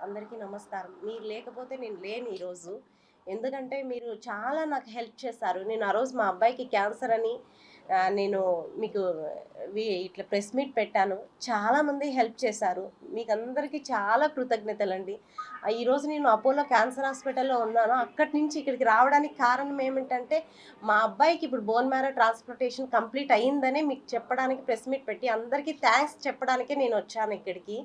అందరికీ నమస్కారం. మీరు లేకపోతే నేను లేను ఈరోజు. ఎందుకంటే మీరు చాలా నాకు హెల్ప్ చేశారు. నేను ఆ రోజు మా అబ్బాయికి క్యాన్సర్ అని నేను మీకు ఇట్లా ప్రెస్ మీట్ పెట్టాను. చాలామంది హెల్ప్ చేశారు. మీకందరికీ చాలా కృతజ్ఞతలండి. ఈరోజు నేను అపోలో క్యాన్సర్ హాస్పిటల్‌లో ఉన్నాను. అక్కడి నుంచి ఇక్కడికి రావడానికి కారణం ఏమిటంటే, మా అబ్బాయికి ఇప్పుడు బోన్ మ్యారో ట్రాన్స్‌ప్లాంటేషన్ కంప్లీట్ అయిందనే మీకు చెప్పడానికి ప్రెస్ మీట్ పెట్టి అందరికీ థాంక్స్ చెప్పడానికే నేనొచ్చాను ఇక్కడికి.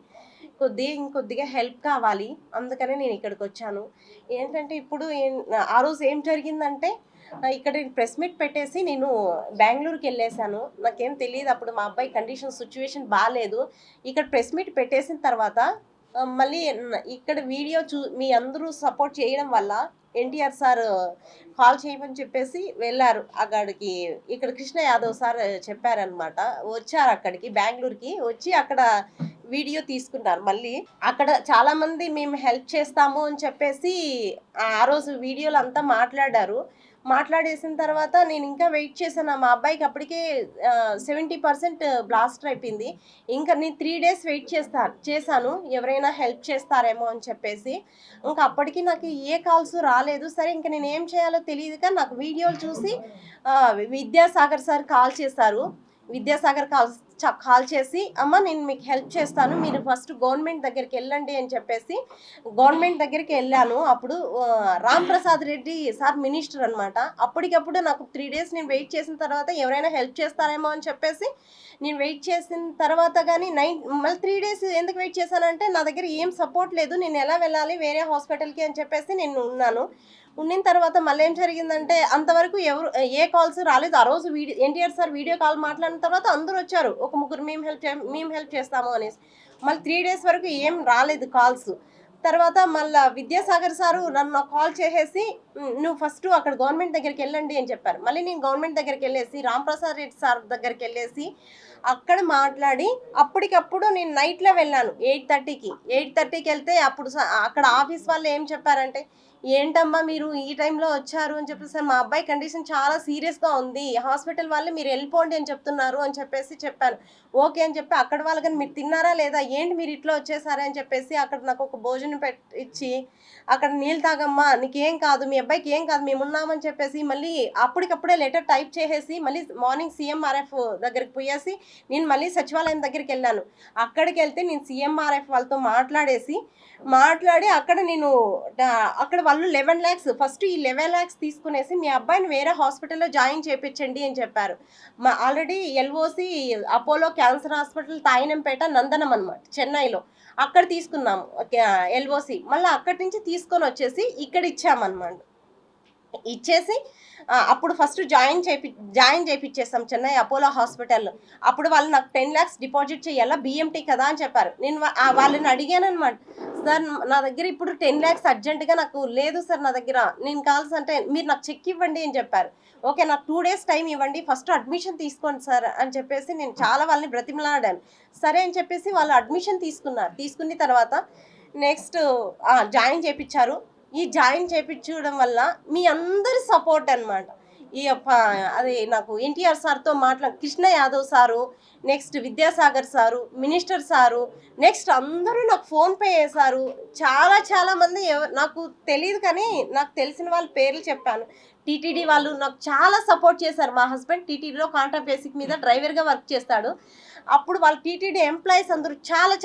ఇంకొద్దిగా హెల్ప్ కావాలి. అందుకనే నేనిక్కడికొచ్చాను. ఏంటంటే ఇప్పుడు ఆ రోజు ఏం జరిగిందంటే ఇక్కడ నేను ప్రెస్ మీట్ పెట్టేసి నేను బెంగుళూరుకెళ్ళేసాను. నాకేం తెలీదు అప్పుడు మా అబ్బాయి సిట్యుయేషన్ బాలేదు. ఇక్కడ ప్రెస్ మీట్ పెట్టేసిన తర్వాత మళ్ళీ ఇక్కడ వీడియో మీ అందరూ సపోర్ట్ చేయడం వల్ల ఎన్టీఆర్ సార్ కాల్ చేయమని చెప్పేసి వెళ్లారు అక్కడికి. ఇక్కడ కృష్ణ యాదవ్ సార్ చెప్పారనమాట. వచ్చారు అక్కడికి బెంగుళూరుకి. వచ్చి అక్కడ వీడియో తీసుకున్నారు మళ్ళీ. అక్కడ చాలామంది మేము హెల్ప్ చేస్తాము అని చెప్పేసి ఆ రోజు వీడియోలో అంతా మాట్లాడారు. మాట్లాడేసిన తర్వాత నేను ఇంకా వెయిట్ చేశాను. మా అబ్బాయికి అప్పటికే 70% బ్లాస్టర్ అయిపోయింది. ఇంకా నేను 3 డేస్ వెయిట్ చేశాను ఎవరైనా హెల్ప్ చేస్తారేమో అని చెప్పేసి. ఇంకా అప్పటికి నాకు ఏ కాల్స్ రాలేదు. సరే ఇంక నేను ఏం చేయాలో తెలియదుగా నాకు వీడియోలు చూసి విద్యాసాగర్ సార్ కాల్ చేశారు. విద్యాసాగర్ కాల్ చేసి అమ్మ నేను మీకు హెల్ప్ చేస్తాను, మీరు ఫస్ట్ గవర్నమెంట్ దగ్గరికి వెళ్ళండి అని చెప్పేసి గవర్నమెంట్ దగ్గరికి వెళ్ళాను. అప్పుడు రామ్ ప్రసాద్ రెడ్డి సార్ మినిస్టర్ అనమాట. అప్పటికప్పుడు నాకు 3 డేస్ నేను వెయిట్ చేసిన తర్వాత ఎవరైనా హెల్ప్ చేస్తారేమో అని చెప్పేసి నేను వెయిట్ చేసిన తర్వాత కానీ మళ్ళీ 3 డేస్ ఎందుకు వెయిట్ చేశానంటే నా దగ్గర ఏం సపోర్ట్ లేదు, నేను ఎలా వెళ్ళాలి వేరే హాస్పిటల్కి అని చెప్పేసి నేను ఉన్నాను. ఉండిన తర్వాత మళ్ళీ ఏం జరిగిందంటే అంతవరకు ఏ కాల్స్ రాలేదు. ఆ రోజు ఎన్టీఆర్ సార్ వీడియో కాల్ మాట్లాడిన తర్వాత అందరూ వచ్చారు. ఒక ముగ్గురు మేము హెల్ప్ చేస్తాము అనేసి. మళ్ళీ 3 డేస్ వరకు ఏం రాలేదు కాల్స్. తర్వాత మళ్ళా విద్యాసాగర్ సారు నన్ను కాల్ చేసేసి నువ్వు ఫస్ట్ అక్కడ గవర్నమెంట్ దగ్గరికి వెళ్ళండి అని చెప్పారు. మళ్ళీ నేను గవర్నమెంట్ దగ్గరికి వెళ్ళేసి రాంప్రసాద్ రెడ్డి సార్ దగ్గరికి వెళ్ళేసి అక్కడ మాట్లాడి అప్పటికప్పుడు నేను నైట్లో వెళ్ళాను 8:30కి. 8:30కి వెళ్తే అప్పుడు అక్కడ ఆఫీస్ వాళ్ళు ఏం చెప్పారంటే, ఏంటమ్మా మీరు ఈ టైంలో వచ్చారు అని చెప్పేసి, సార్ మా అబ్బాయి కండిషన్ చాలా సీరియస్గా ఉంది, హాస్పిటల్ వాళ్ళు మీరు వెళ్ళిపోండి అని చెప్తున్నారు అని చెప్పేసి చెప్పాను. ఓకే అని చెప్పి అక్కడ వాళ్ళు కానీ మీరు తిన్నారా లేదా, ఏంటి మీరు ఇట్లా వచ్చేసారా అని చెప్పేసి అక్కడ నాకు ఒక భోజనం ఇచ్చి అక్కడ నీళ్ళు తాగమ్మా నీకేం కాదు, మీ అబ్బాయికి ఏం కాదు, మేము ఉన్నామని చెప్పేసి మళ్ళీ అప్పటికప్పుడే లెటర్ టైప్ చేసేసి మళ్ళీ మార్నింగ్ సీఎంఆర్ఎఫ్ దగ్గరికి పోయేసి నేను మళ్ళీ సచివాలయం దగ్గరికి వెళ్ళాను. అక్కడికి వెళ్తే నేను సీఎంఆర్ఎఫ్ వాళ్ళతో మాట్లాడి అక్కడ వాళ్ళు 11 lakhs ఫస్ట్ ఈ 11 lakhs తీసుకునేసి మీ అబ్బాయిని వేరే హాస్పిటల్లో జాయిన్ చేయించండి అని చెప్పారు. Already LOC Apollo cancer hospital Teynampet Nandanam అనమాట చెన్నైలో. అక్కడ తీసుకున్నాము ఎల్ఓసి. మళ్ళీ అక్కడి నుంచి తీసుకొని వచ్చేసి ఇక్కడ ఇచ్చామన్నమాట. ఇచ్చేసి అప్పుడు ఫస్ట్ జాయిన్ చేయించేస్తాం చెన్నై అపోలో హాస్పిటల్లో. అప్పుడు వాళ్ళు నాకు 10 lakhs డిపాజిట్ చేయాలా, బిఎంటీ కదా అని చెప్పారు. నేను వాళ్ళని అడిగాను అనమాట, సార్ నా దగ్గర ఇప్పుడు 10 lakhs అర్జెంటుగా నాకు లేదు సార్ నా దగ్గర, నేను కావాల్సంటే మీరు నాకు చెక్ ఇవ్వండి అని చెప్పారు. ఓకే నాకు 2 days టైం ఇవ్వండి, ఫస్ట్ అడ్మిషన్ తీసుకోండి సార్ అని చెప్పేసి నేను చాలా వాళ్ళని బ్రతిమలాడాను. సరే అని చెప్పేసి వాళ్ళు అడ్మిషన్ తీసుకున్న తర్వాత నెక్స్ట్ జాయిన్ చేయించారు. ఈ జాయిన్ చేయించడం వల్ల మీ అందరి సపోర్ట్ అనమాట. అది నాకు ఎన్టీఆర్ సార్తో Krishna Yadav sir, next Vidyasagar sir, minister sir, next అందరూ నాకు ఫోన్పే చేశారు. చాలా మంది నాకు తెలియదు కానీ నాకు తెలిసిన వాళ్ళ పేర్లు చెప్పాను. టీటీడీ వాళ్ళు నాకు చాలా సపోర్ట్ చేశారు. మా హస్బెండ్ టీటీడీలో కాంట్రాక్ట్ బేసిక్ మీద డ్రైవర్గా వర్క్ చేస్తాడు. అప్పుడు వాళ్ళ టీటీడీ ఎంప్లాయీస్ అందరూ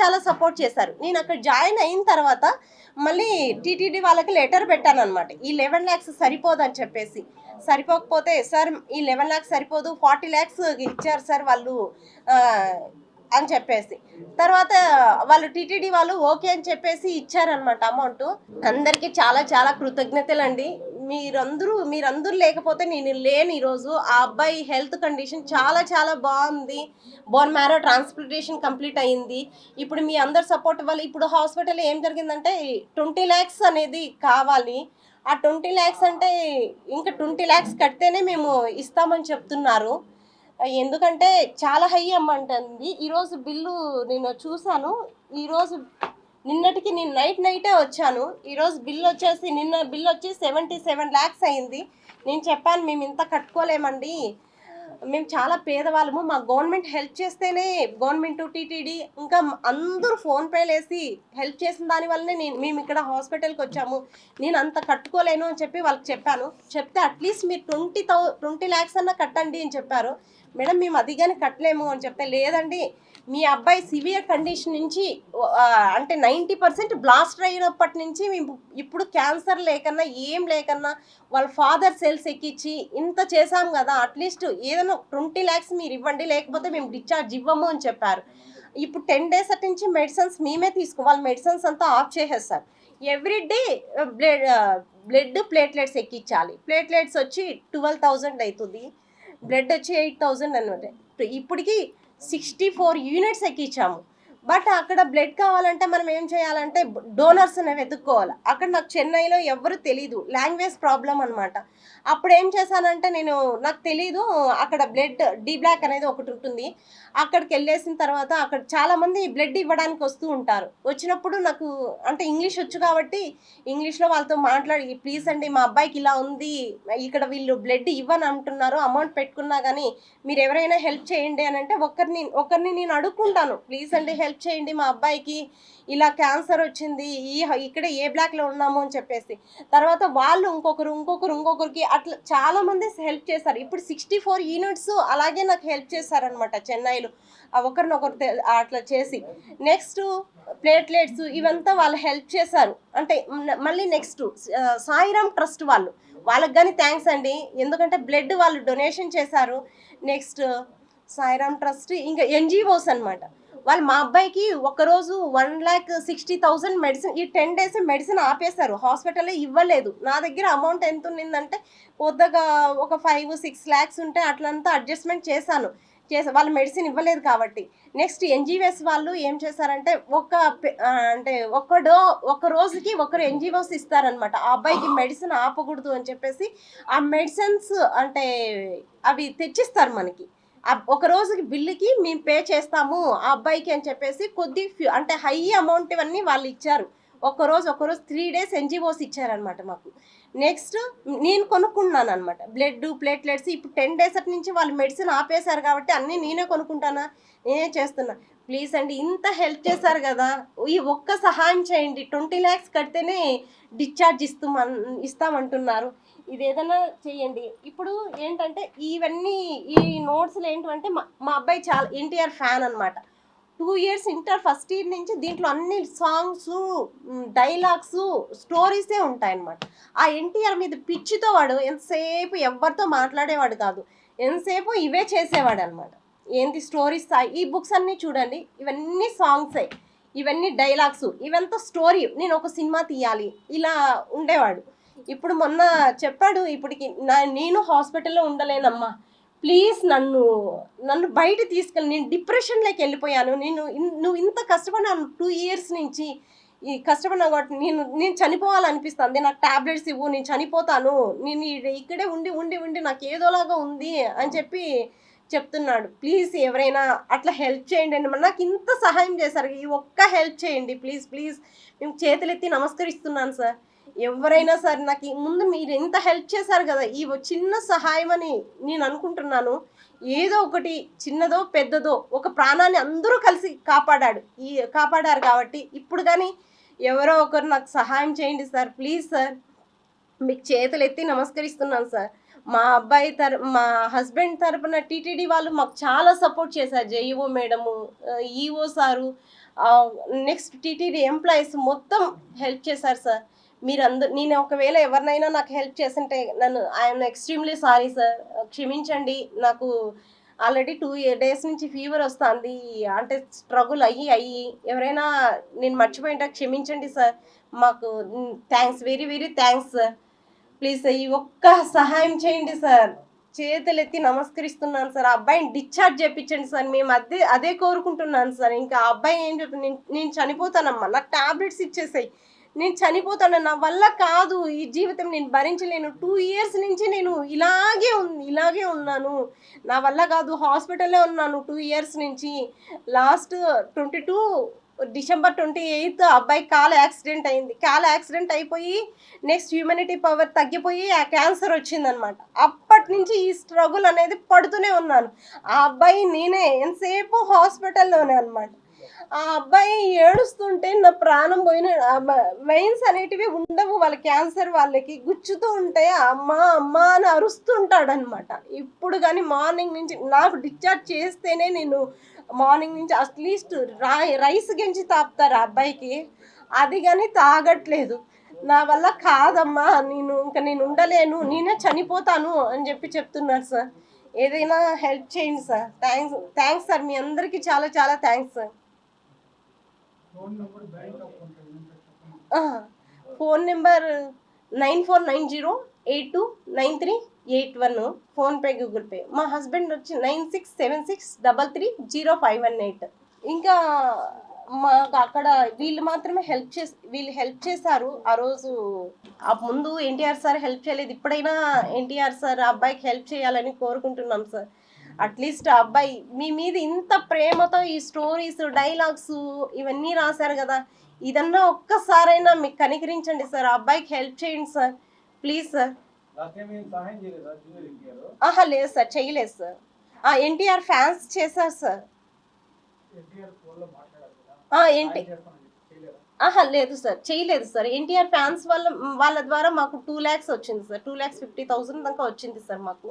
చాలా సపోర్ట్ చేశారు. నేను అక్కడ జాయిన్ అయిన తర్వాత మళ్ళీ టీటీడీ వాళ్ళకి లెటర్ పెట్టాను అనమాట. ఈ 11 lakhs సరిపోదని చెప్పేసి. సరిపోకపోతే సార్ ఈ 11 lakhs సరిపోదు, 40 lakhs ఇచ్చారు సార్ వాళ్ళు అని చెప్పేసి. తర్వాత వాళ్ళు టీటీడీ వాళ్ళు ఓకే అని చెప్పేసి ఇచ్చారనమాట అమౌంట్. అందరికీ చాలా కృతజ్ఞతలండి. మీరందరూ లేకపోతే నేను లేను ఈరోజు. ఆ అబ్బాయి హెల్త్ కండిషన్ చాలా బాగుంది. బోన్ మ్యారో ట్రాన్స్ప్లాంటేషన్ కంప్లీట్ అయింది. ఇప్పుడు మీ అందరి సపోర్ట్ వల్ల ఇప్పుడు హాస్పిటల్లో ఏం జరిగిందంటే 20 lakhs అనేది కావాలి. ఆ 20 lakhs అంటే ఇంకా 20 lakhs కడితేనే మేము ఇస్తామని చెప్తున్నారు. ఎందుకంటే చాలా హై అమౌంట్ అండి. ఈరోజు బిల్లు నేను చూశాను. నిన్నటికి నేను నైటే వచ్చాను. ఈరోజు నిన్న బిల్ వచ్చి 77 lakhs అయింది. నేను చెప్పాను మేము ఇంత కట్టుకోలేమండి, మేము చాలా పేదవాళ్ళము. మాకు గవర్నమెంట్ హెల్ప్ చేస్తేనే గవర్నమెంట్, టీటీడీ ఇంకా అందరూ ఫోన్‌పే‌లేసి హెల్ప్ చేసిన దాని వల్లనే మేము ఇక్కడ హాస్పిటల్‌కొచ్చాము. నేను అంత కట్టుకోలేను అని చెప్పి వాళ్ళకి చెప్పాను. చెప్తే అట్‌లీస్ట్ మీరు 20 లాక్స్ అన్నా కట్టండి అని చెప్పారు. మేడం మేము అది గాని కట్టలేము అని చెప్తే, లేదండి మీ అబ్బాయి సివియర్ కండిషన్ నుంచి అంటే 90% బ్లాస్టర్ అయినప్పటి నుంచి మేము ఇప్పుడు క్యాన్సర్ లేకన్నా ఏం లేకన్నా వాళ్ళ ఫాదర్ సెల్స్ ఎక్కించి ఇంత చేశాం కదా, అట్లీస్ట్ ఏదైనా 20 లాక్స్ మీరు ఇవ్వండి, లేకపోతే మేము డిశ్చార్జ్ ఇవ్వము అని చెప్పారు. ఇప్పుడు 10 డేస్ అటు నుంచి మెడిసిన్స్ మేమే వాళ్ళ మెడిసిన్స్ అంతా ఆఫ్ చేసేస్తారు. ఎవ్రీడే బ్లడ్ బ్లడ్ ప్లేట్లెట్స్ ఎక్కించాలి. ప్లేట్లెట్స్ వచ్చి 12,000 అవుతుంది, బ్లడ్ వచ్చి 8,000 అనమాట. ఇప్పటికి 64 యూనిట్స్ ఎక్కించాము. బట్ అక్కడ బ్లడ్ కావాలంటే మనం ఏం చేయాలంటే డోనర్స్ అనేవి వెతుక్కోవాలి. అక్కడ నాకు చెన్నైలో ఎవరు తెలీదు, లాంగ్వేజ్ ప్రాబ్లం అనమాట. అప్పుడు ఏం చేశానంటే నాకు తెలీదు, అక్కడ బ్లడ్ డి బ్లాక్ అనేది ఒకటి ఉంటుంది. అక్కడికి వెళ్ళేసిన తర్వాత అక్కడ చాలామంది బ్లడ్ ఇవ్వడానికి వస్తూ ఉంటారు. వచ్చినప్పుడు నాకు అంటే ఇంగ్లీష్ వచ్చు కాబట్టి ఇంగ్లీష్లో వాళ్ళతో మాట్లాడి, ప్లీజ్ అండి మా అబ్బాయికి ఇలా ఉంది, ఇక్కడ వీళ్ళు బ్లడ్ ఇవ్వని అంటున్నారు, అమౌంట్ పెట్టుకున్నా కానీ మీరు ఎవరైనా హెల్ప్ చేయండి అని అంటే ఒకరిని నేను అడుక్కుంటాను, ప్లీజ్ అండి హెల్ప్ చేయండి మా అబ్బాయికి ఇలా క్యాన్సర్ వచ్చింది, ఇక్కడ ఏ బ్లాక్లో ఉన్నాము అని చెప్పేసి. తర్వాత వాళ్ళు ఇంకొకరికి అట్లా చాలామంది హెల్ప్ చేశారు. ఇప్పుడు 64 యూనిట్స్ అలాగే నాకు హెల్ప్ చేశారనమాట చెన్నైలో, ఒకరినొకరు అట్లా చేసి. నెక్స్ట్ ప్లేట్లెట్స్ ఇవంతా వాళ్ళు హెల్ప్ చేశారు. అంటే మళ్ళీ నెక్స్ట్ సాయిరామ్ ట్రస్ట్ వాళ్ళకి కానీ థ్యాంక్స్ అండి, ఎందుకంటే బ్లడ్ వాళ్ళు డొనేషన్ చేశారు. నెక్స్ట్ సాయిరామ్ ట్రస్ట్, ఇంకా ఎన్జిఓస్ అనమాట. వాళ్ళు మా అబ్బాయికి ఒకరోజు 1,60,000 మెడిసిన్, ఈ 10 డేస్ మెడిసిన్ ఆపేశారు, హాస్పిటల్లో ఇవ్వలేదు. నా దగ్గర అమౌంట్ ఎంత ఉన్నిందంటే కొద్దిగా ఒక 5-6 లాక్స్ ఉంటే అట్లంతా అడ్జస్ట్మెంట్ చేశాను. వాళ్ళు మెడిసిన్ ఇవ్వలేదు కాబట్టి. నెక్స్ట్ ఎన్జిఓస్ వాళ్ళు ఏం చేశారంటే అంటే ఒక రోజుకి ఒకరు ఎన్జిఓస్ ఇస్తారనమాట. ఆ అబ్బాయికి మెడిసిన్ ఆపకూడదు అని చెప్పేసి ఆ మెడిసిన్స్ అంటే అవి తెచ్చిస్తారు మనకి. ఒక రోజుకి బిల్లుకి మేము పే చేస్తాము ఆ అబ్బాయికి అని చెప్పేసి అంటే హై అమౌంట్ ఇవన్నీ వాళ్ళు ఇచ్చారు. ఒకరోజు 3 డేస్ ఎన్జిఓస్ ఇచ్చారనమాట మాకు. నెక్స్ట్ నేను కొనుక్కున్నాను అనమాట బ్లడ్ ప్లేట్లెట్స్. ఇప్పుడు 10 డేస్ అటు నుంచి వాళ్ళు మెడిసిన్ ఆపేశారు కాబట్టి అన్నీ నేనే కొనుక్కుంటానా, నేనే చేస్తున్నా. ప్లీజ్ అండి ఇంత హెల్ప్ చేశారు కదా, ఈ ఒక్క సహాయం చేయండి. 20 లాక్స్ కడితేనే డిశ్చార్జ్ ఇస్తామంటున్నారు, ఇది ఏదైనా చేయండి. ఇప్పుడు ఏంటంటే ఈ నోట్స్లు ఏంటంటే మా అబ్బాయి చాలా ఎన్టీఆర్ ఫ్యాన్ అనమాట. 2 ఇయర్స్ ఇంటర్ ఫస్ట్ ఇయర్ నుంచి దీంట్లో అన్ని సాంగ్స్, డైలాగ్స్, స్టోరీసే ఉంటాయన్నమాట. ఆ ఎన్టీఆర్ మీద పిచ్చితో వాడు ఎంతసేపు ఎవరితో మాట్లాడేవాడు కాదు, ఎంతసేపు ఇవే చేసేవాడు అనమాట. ఏంటి స్టోరీస్, ఈ బుక్స్ అన్నీ చూడండి, ఇవన్నీ సాంగ్సే, ఇవన్నీ డైలాగ్స్, ఇవంతా స్టోరీ, నేను ఒక సినిమా తీయాలి ఇలా ఉండేవాడు. ఇప్పుడు మొన్న చెప్పాడు, ఇప్పటికి నేను హాస్పిటల్లో ఉండలేనమ్మా, ప్లీజ్ నన్ను బయట తీసుకెళ్ళి, నేను డిప్రెషన్లోకి వెళ్ళిపోయాను, నువ్వు ఇంత కష్టపడినాను 2 ఇయర్స్ నుంచి, ఈ కష్టపడినా కాబట్టి నేను చనిపోవాలనిపిస్తుంది, నాకు టాబ్లెట్స్ ఇవ్వు, నేను చనిపోతాను, నేను ఇక్కడే ఉండి నాకు ఏదోలాగా ఉంది అని చెప్పి చెప్తున్నాడు. ప్లీజ్ ఎవరైనా అట్లా హెల్ప్ చేయండి అని, నాకు ఇంత సహాయం చేశారు, ఈ ఒక్క హెల్ప్ చేయండి ప్లీజ్ ప్లీజ్. మేము చేతులెత్తి నమస్కరిస్తున్నాను సార్. ఎవరైనా సరే నాకు ముందు మీరు ఎంత హెల్ప్ చేశారు కదా, ఈ చిన్న సహాయం అని నేను అనుకుంటున్నాను. ఏదో ఒకటి చిన్నదో పెద్దదో ఒక ప్రాణాన్ని అందరూ కలిసి కాపాడారు కాబట్టి ఇప్పుడు కానీ ఎవరో ఒకరు నాకు సహాయం చేయండి సార్, ప్లీజ్ సార్. మీకు చేతులు ఎత్తి నమస్కరిస్తున్నాను సార్. మా హస్బెండ్ తరపున టీటీడీ వాళ్ళు మాకు చాలా సపోర్ట్ చేశారు. JEO madam, EO sir, next TTD employees మొత్తం హెల్ప్ చేశారు సార్. నేను ఒకవేళ ఎవరినైనా నాకు హెల్ప్ చేస్తుంటే ఐఎమ్ ఎక్స్ట్రీమ్లీ సారీ సార్, క్షమించండి. నాకు ఆల్రెడీ 2 డేస్ నుంచి ఫీవర్ వస్తుంది, అంటే స్ట్రగుల్ అయ్యి ఎవరైనా నేను మర్చిపోయింటే క్షమించండి సార్. మాకు thanks, very very thanks sir. Please ఈ ఒక్క సహాయం చేయండి సార్, చేతులెత్తి నమస్కరిస్తున్నాను సార్. ఆ అబ్బాయిని డిశ్చార్జ్ చేయించండి సార్, మేము అదే కోరుకుంటున్నాను సార్. ఇంకా ఆ అబ్బాయి ఏం చెప్తుంది, నేను చనిపోతానమ్మా, నాకు టాబ్లెట్స్ ఇచ్చేసాయి, నేను చనిపోతాను, నా వల్ల కాదు ఈ జీవితం, నేను భరించలేను, 2 ఇయర్స్ నుంచి నేను ఇలాగే ఉన్నాను, నా వల్ల కాదు, హాస్పిటల్లో ఉన్నాను 2 ఇయర్స్ నుంచి. లాస్ట్ 22 డిసెంబర్ 28 అబ్బాయికి కాలు యాక్సిడెంట్ అయింది. కాలు యాక్సిడెంట్ అయిపోయి నెక్స్ట్ హ్యూమనిటీ పవర్ తగ్గిపోయి ఆ క్యాన్సర్ వచ్చిందనమాట. అప్పటి నుంచి ఈ స్ట్రగుల్ అనేది పడుతూనే ఉన్నాను. ఆ అబ్బాయి నేనే ఎంతసేపు హాస్పిటల్లోనే అనమాట. ఆ అబ్బాయి ఏడుస్తుంటే నా ప్రాణం పోయిన వెయిన్స్ అనేటివి ఉండవు వాళ్ళ క్యాన్సర్ వాళ్ళకి, గుచ్చుతూ ఉంటే అమ్మా అమ్మా అని అరుస్తుంటాడనమాట. ఇప్పుడు కానీ మార్నింగ్ నుంచి నాకు డిశ్చార్జ్ చేస్తేనే నేను మార్నింగ్ నుంచి అట్లీస్ట్ రైస్ గెంజి తాపుతారు ఆ అబ్బాయికి, అది కానీ తాగట్లేదు. నా వల్ల కాదమ్మా, నేను ఉండలేను, నేనే చనిపోతాను అని చెప్తున్నారు సార్. ఏదైనా హెల్ప్ చేయండి సార్. థ్యాంక్స్ సార్, మీ అందరికీ చాలా చాలా thanks sir. Phone number 9490829381, PhonePe Google pay. మా హస్బెండ్ వచ్చి 9676333058. ఇంకా మాకు అక్కడ వీళ్ళు మాత్రమే హెల్ప్ చేశారు ఆ రోజు. ఆ ముందు ఎన్టీఆర్ సార్ హెల్ప్ చేయలేదు. ఇప్పుడైనా ఎన్టీఆర్ సార్ అబ్బాయికి హెల్ప్ చేయాలని కోరుకుంటున్నాం సార్. అట్లీస్ట్ ఆ అబ్బాయి మీ మీద ఇంత ప్రేమతో ఈ స్టోరీస్ డైలాగ్స్ ఇవన్నీ రాశారు కదా, ఇదన్నా ఒక్కసారైనా మీకు కనికరించండి సార్, ఆ అబ్బాయికి హెల్ప్ చేయండి సార్ ప్లీజ్ సార్. లేదు సార్, చేయలేదు సార్. ఎన్టీఆర్ ఫ్యాన్స్ చేశారు సార్. లేదు సార్, చేయలేదు సార్. ఎన్టీఆర్ ఫ్యాన్స్ వాళ్ళ ద్వారా మాకు 2 lakhs వచ్చింది సార్. 2,50,000 దాకా వచ్చింది సార్ మాకు.